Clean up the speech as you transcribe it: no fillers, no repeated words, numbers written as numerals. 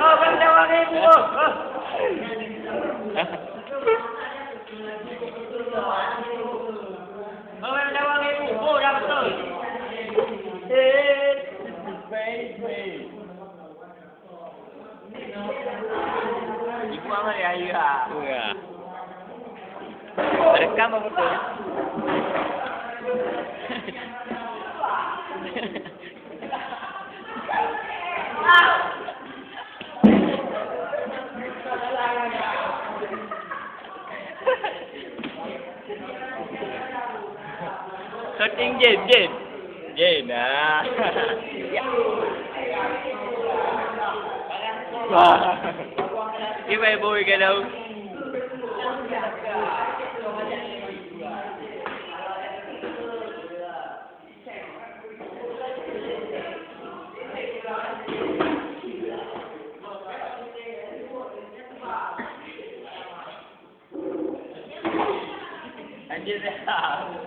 Oh, bang lewat ibu. Oh, bang lewat ibu. Oh, dah betul. Ibu apa ya? Iya. Iya. Rekam apa betul? Shooting Jane. Nah. Ya. Wah. Gimana boy kalau? Anjir dah.